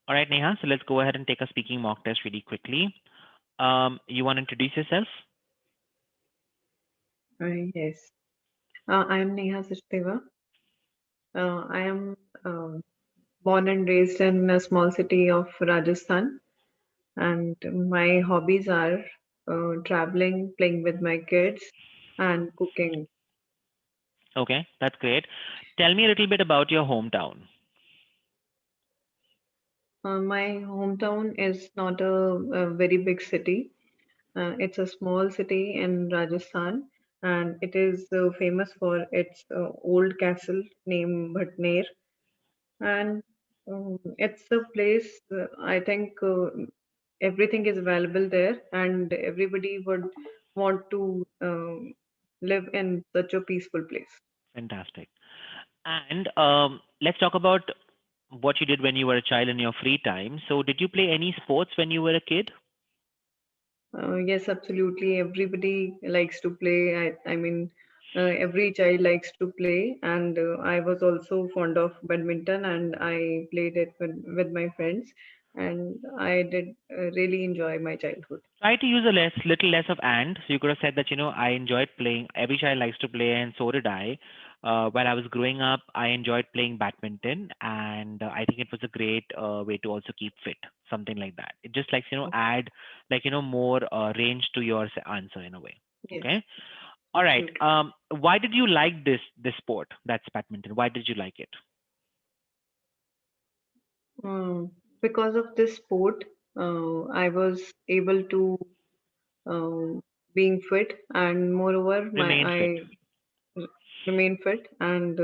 All right, Neha. So let's go ahead and take a speaking mock test really quickly. You want to introduce yourself? Yes. I am Neha Sachdeva. I am born and raised in a small city of Rajasthan, and my hobbies are traveling, playing with my kids, and cooking. Okay, that's great. Tell me a little bit about your hometown. My hometown is not a very big city. It's a small city in Rajasthan, and it is famous for its old castle named Bhatner. And it's a place, I think everything is available there, and everybody would want to live in such a peaceful place. Fantastic. And let's talk about what you did when you were a child in your free time. So, did you play any sports when you were a kid? Yes, absolutely. Everybody likes to play. I mean, every child likes to play, and I was also fond of badminton, and I played it with my friends, and I did really enjoy my childhood. Try to use a little less of and. So you could have said that, I enjoyed playing. Every child likes to play, and so did I. While I was growing up, I enjoyed playing badminton, and I think it was a great way to also keep fit, something like that. It just like, add like, more range to your answer in a way. Yes, Okay. All right. absolutely. Why did you like this sport? That's badminton. Why did you like it? Because of this sport, I was able to being fit, and moreover, Remain fit. I remain fit, and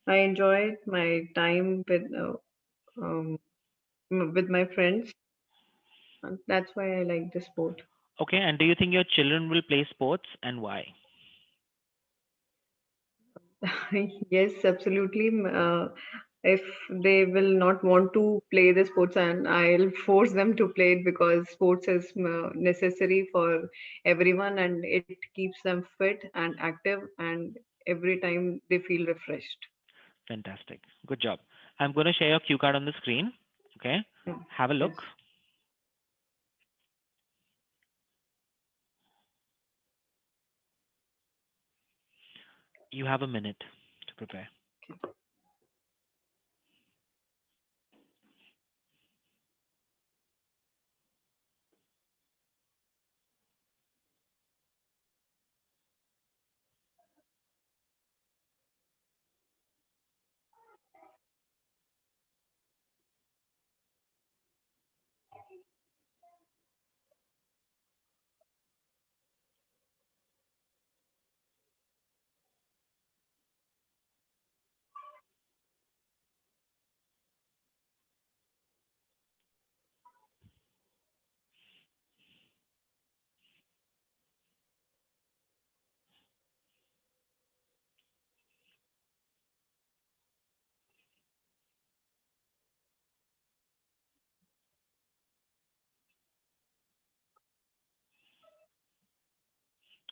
I enjoyed my time um, with my friends. And that's why I like this sport. Okay. And do you think your children will play sports and why? Yes, absolutely. If they will not want to play the sports, and I'll force them to play it because sports is necessary for everyone, and it keeps them fit and active, and every time they feel refreshed. Fantastic. Good job. I'm going to share your cue card on the screen. Okay. Yeah. Have a Yes. look. You have a minute to prepare.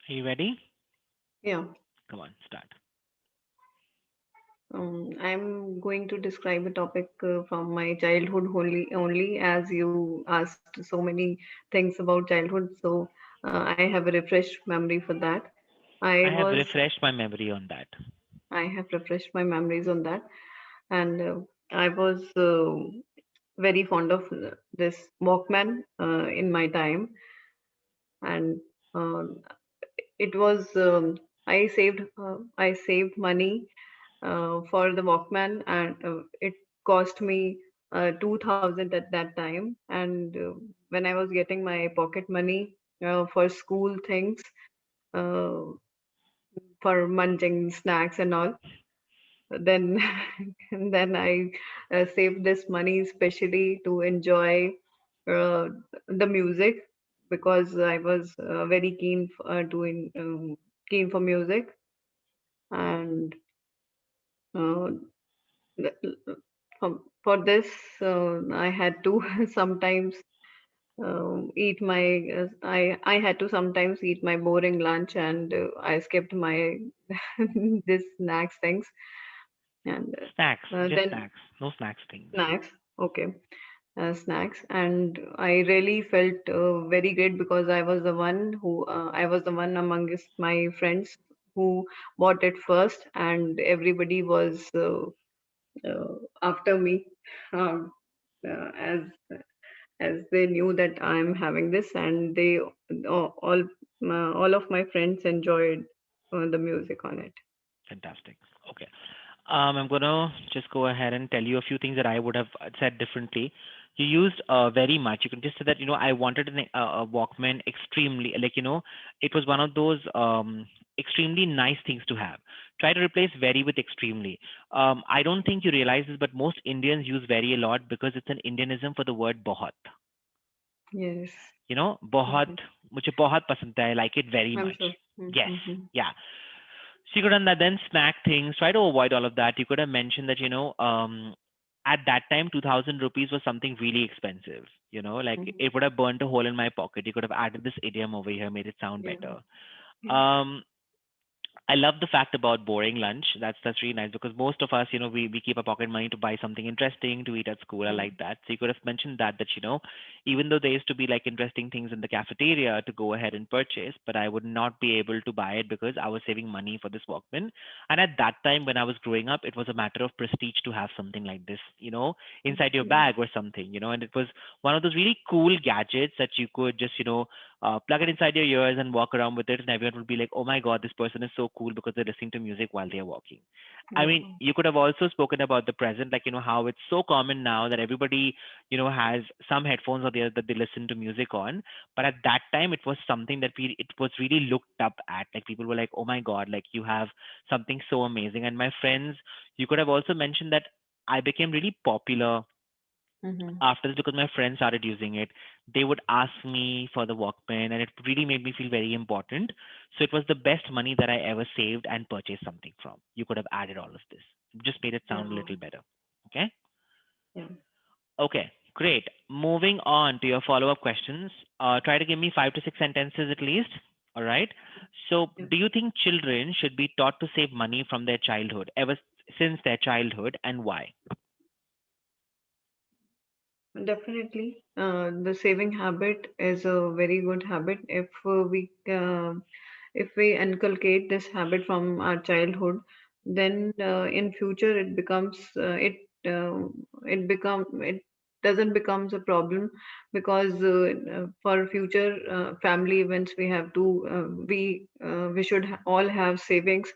Are you ready? Yeah. Come on, start. I'm going to describe a topic from my childhood only, as you asked so many things about childhood. So I have a refreshed memory for that. I I have was, refreshed my memory on that. I have refreshed my memories on that, and I was very fond of this Walkman in my time, and um it was I saved money for the Walkman, and it cost me 2000 at that time. And when I was getting my pocket money for school things, uh, for munching snacks and all, then then I saved this money especially to enjoy uh, the music, because I was very keen for music. And uh, for this, I had to sometimes I had to sometimes eat my boring lunch, and I skipped my this snacks things. And Snacks, just then snacks. No snacks things. snacks, okay. snacks, and I really felt very great because I was the one amongst my friends who bought it first, and everybody was after me, um, as they knew that I'm having this, and they all of my friends enjoyed the music on it. Fantastic. Okay. I'm gonna just go ahead and tell you a few things that I would have said differently. You used very much. You can just say that I wanted a Walkman extremely, like it was one of those extremely nice things to have. Try to replace very with extremely. I don't think you realize this, but most Indians use very a lot because it's an Indianism for the word बहुत. Yes. बहुत Mhm. मुझे बहुत पसंद है. I like it very I'm much. sure. Yes. Mm-hmm. Yeah. So you could have done that, then snack things. Try to avoid all of that. You could have mentioned that, at that time, 2,000 rupees was something really expensive. Like Hmm. it would have burnt a hole in my pocket. You could have added this idiom over here, made it sound Yeah. better. Yeah. Um, I love the fact about boring lunch. That's really nice because most of us, we keep our pocket money to buy something interesting to eat at school. I Mm. like that. So you could have mentioned that even though there used to be like interesting things in the cafeteria to go ahead and purchase, but I would not be able to buy it because I was saving money for this Walkman. And at that time when I was growing up, it was a matter of prestige to have something like this, inside your Yeah. bag or something, and it was one of those really cool gadgets that you could just, plug it inside your ears and walk around with it, and everyone would be like, "Oh my God, this person is so cool because they're listening to music while they're walking." I Yeah. mean, you could have also spoken about the present, like how it's so common now that everybody, has some headphones or the other that they listen to music on. But at that time, it was something that it was really looked up at. Like people were like, "Oh my God, like you have something so amazing." And my friends, you could have also mentioned that I became really popular Mm-hmm. after this because my friends started using it. They would ask me for the Walkman, and it really made me feel very important. So it was the best money that I ever saved and purchased something from. You could have added all of this. Just made it sound a Yeah. little better. Okay? Yeah. Okay, great. Moving on to your follow-up questions. Try to give me 5 to 6 sentences at least. All right. So, Yeah. do you think children should be taught to save money from their childhood, ever since their childhood, and why? Definitely, the saving habit is a very good habit. If we inculcate this habit from our childhood, then in future it doesn't becomes a problem, because for future family events we should all have savings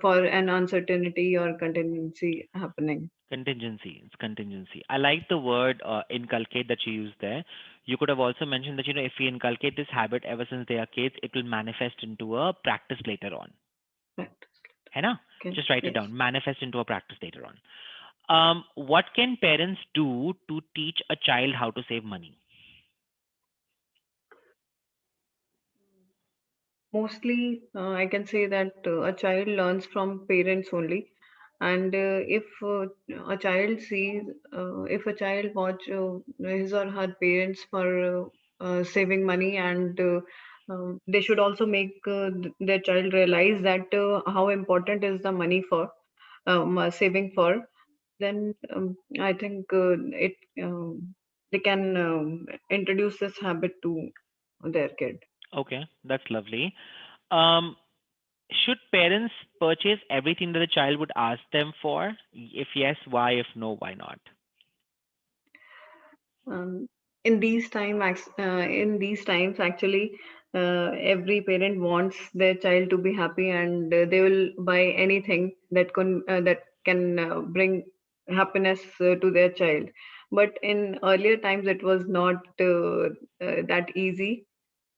for an uncertainty or contingency happening. Contingency. It's contingency. I like the word inculcate that you used there. You could have also mentioned that, if we inculcate this habit ever since they are kids, it will manifest into a practice later on. Right. है ना? Okay. Just write it Yes. down. Manifest into a practice later on. What can parents do to teach a child how to save money? Mostly, I can say that a child learns from parents only, and if a child watch his or her parents for saving money, and they should also make their child realize that how important is the money for saving for. Then I think it they can introduce this habit to their kid. Okay, that's lovely. Um, should parents purchase everything that the child would ask them for? If yes, why? If no, why not? Um, in these times, actually, every parent wants their child to be happy, and they will buy anything that can bring happiness to their child. But in earlier times, it was not that easy,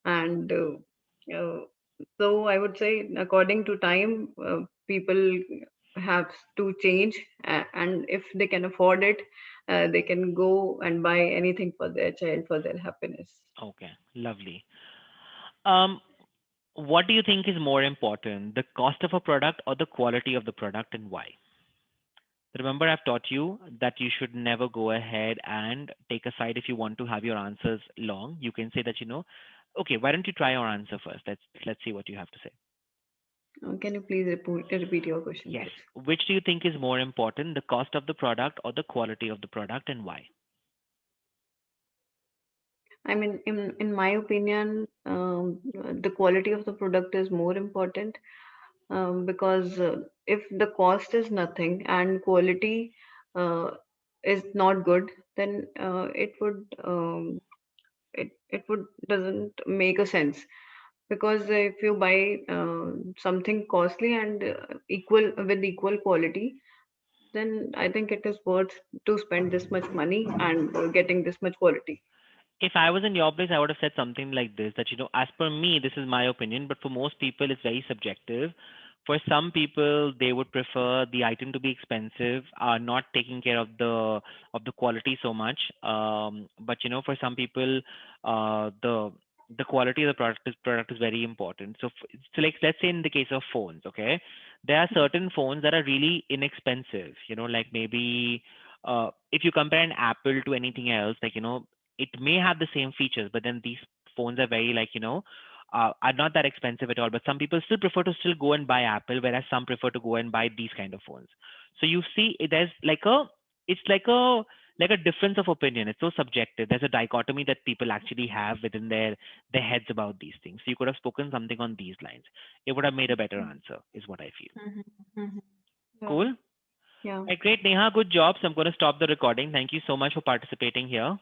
and uh, so I would say, according to time, people have to change, and if they can afford it, they can go and buy anything for their child for their happiness. Okay, lovely. Um, what do you think is more important, the cost of a product or the quality of the product, and why? Remember, I've taught you that you should never go ahead and take a side if you want to have your answers long. You can say that, okay, why don't you try your answer first? Let's see what you have to say. Can you please repeat your question, Yes. please? Which do you think is more important, the cost of the product or the quality of the product, and why? I mean, in my opinion, the quality of the product is more important, because if the cost is nothing and quality uh, is not good, then it would doesn't make a sense. Because if you buy something costly and equal with equal quality, then I think it is worth to spend this much money and getting this much quality. If I was in your place, I would have said something like this, that, as per me, this is my opinion, but for most people, it's very subjective. For some people, they would prefer the item to be expensive, not taking care of the quality so much. But for some people, the quality of the product is very important. So like, let's say in the case of phones, okay, there are certain phones that are really inexpensive. Like maybe if you compare an Apple to anything else, like it may have the same features, but then these phones are very, like, are not that expensive at all. But some people still prefer to still go and buy Apple, whereas some prefer to go and buy these kind of phones. So you see, there's like it's like a difference of opinion. It's so subjective. There's a dichotomy that people actually have within their heads about these things. So you could have spoken something on these lines. It would have made a better answer, is what I feel. Mhm, mhm. Yeah, Cool. yeah. Great, Neha. Good job. So I'm going to stop the recording. Thank you so much for participating here.